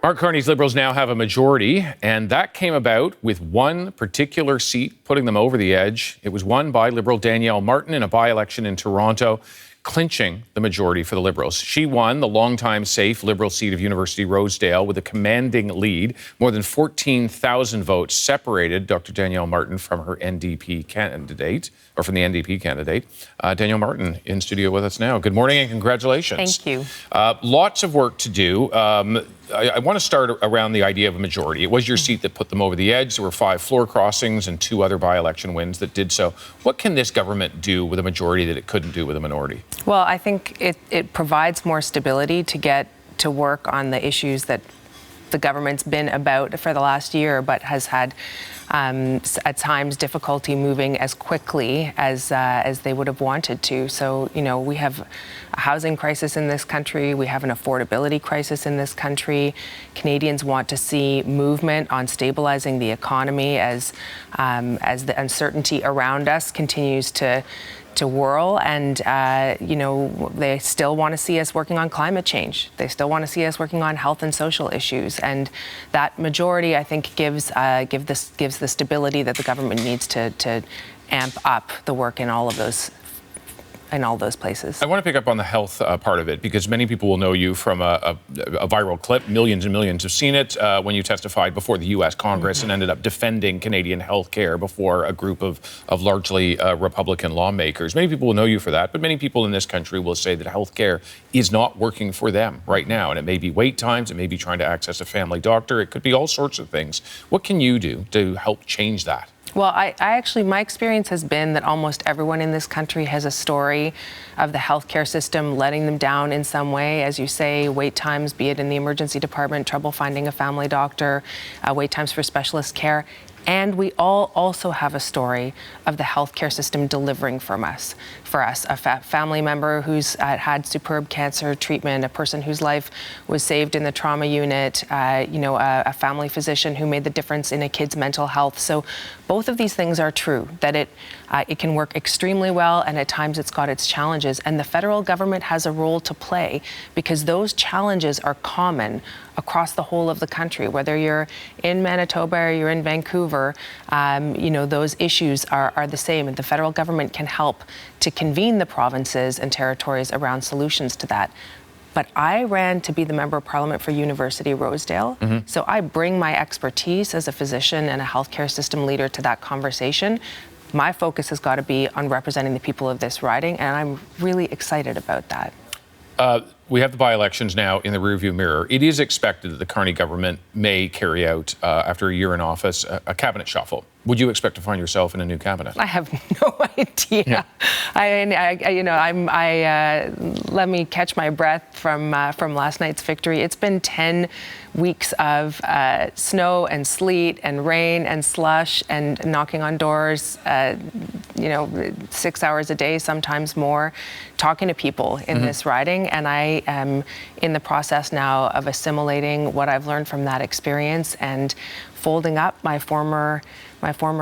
Mark Carney's Liberals now have a majority, and that came about with one particular seat putting them over the edge. It was won by Liberal Danielle Martin in a by-election in Toronto, clinching the majority for the Liberals. She won the longtime safe Liberal seat of University Rosedale with a commanding lead. More than 14,000 votes separated Dr. Danielle Martin from her NDP candidate, or from the NDP candidate. Danielle Martin in studio with us now. Good morning and congratulations. Thank you. Lots of work to do. I want to start around the idea of a majority. It was your seat that put them over the edge. There were 5 floor crossings and 2 other by-election wins that did so. What can this government do with a majority that it couldn't do with a minority? Well, I think it provides more stability to get to work on the issues that the government's been about for the last year, but has had at times difficulty moving as quickly as they would have wanted to. So, you know, we have a housing crisis in this country. We have an affordability crisis in this country. Canadians want to see movement on stabilizing the economy as the uncertainty around us continues to whirl, and you know, they still want to see us working on climate change. They still want to see us working on health and social issues, and that majority, I think, gives the stability that the government needs to amp up the work in all of those places. I want to pick up on the health part of it, because many people will know you from a viral clip. Millions and millions have seen it when you testified before the U.S. Congress and ended up defending Canadian health care before a group of largely Republican lawmakers. Many people will know you for that, but many people in this country will say that health care is not working for them right now. And it may be wait times, it may be trying to access a family doctor, it could be all sorts of things. What can you do to help change that? Well, I actually, my experience has been that almost everyone in this country has a story of the healthcare system letting them down in some way. As you say, wait times, be it in the emergency department, trouble finding a family doctor, wait times for specialist care. And we all also have a story of the healthcare system delivering for us, a family member who's had superb cancer treatment, a person whose life was saved in the trauma unit, you know, a family physician who made the difference in a kid's mental health. So both of these things are true, that it can work extremely well, and at times it's got its challenges. And the federal government has a role to play, because those challenges are common across the whole of the country. Whether you're in Manitoba or you're in Vancouver, you know, those issues are the same, and the federal government can help to convene the provinces and territories around solutions to that. But I ran to be the Member of Parliament for University Rosedale, so I bring my expertise as a physician and a healthcare system leader to that conversation. My focus has got to be on representing the people of this riding, and I'm really excited about that. We have the by-elections now in the rearview mirror. It is expected that the Carney government may carry out, after a year in office, a cabinet shuffle. Would you expect to find yourself in a new cabinet? I have no idea. Yeah. Let me catch my breath from last night's victory. It's been 10 weeks of snow and sleet and rain and slush and knocking on doors, you know, 6 hours a day, sometimes more, talking to people in this riding. And I am in the process now of assimilating what I've learned from that experience and folding up my former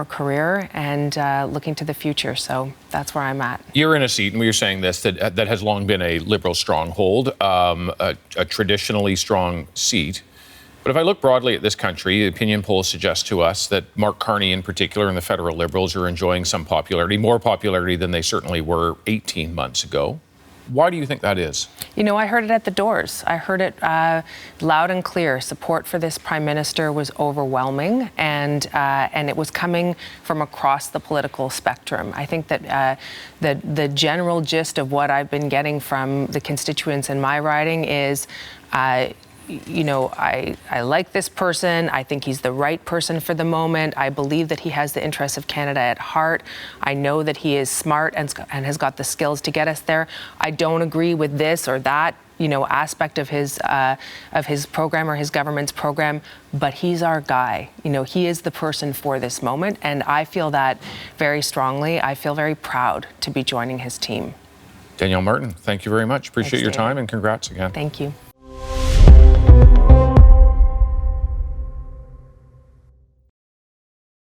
career and looking to the future. So that's where I'm at. You're in a seat, and we were saying this, that has long been a Liberal stronghold, a traditionally strong seat. But if I look broadly at this country, the opinion polls suggest to us that Mark Carney in particular and the federal Liberals are enjoying some popularity, more popularity than they certainly were 18 months ago. Why do you think that is? You know, I heard it at the doors. I heard it loud and clear. Support for this Prime Minister was overwhelming, and it was coming from across the political spectrum. I think that the general gist of what I've been getting from the constituents in my riding is, you know, I like this person. I think he's the right person for the moment. I believe that he has the interests of Canada at heart. I know that he is smart and has got the skills to get us there. I don't agree with this or that, you know, aspect of his program or his government's program, but he's our guy. You know, he is the person for this moment, and I feel that very strongly. I feel very proud to be joining his team. Danielle Martin, thank you very much. Appreciate your time, and congrats again. Thank you.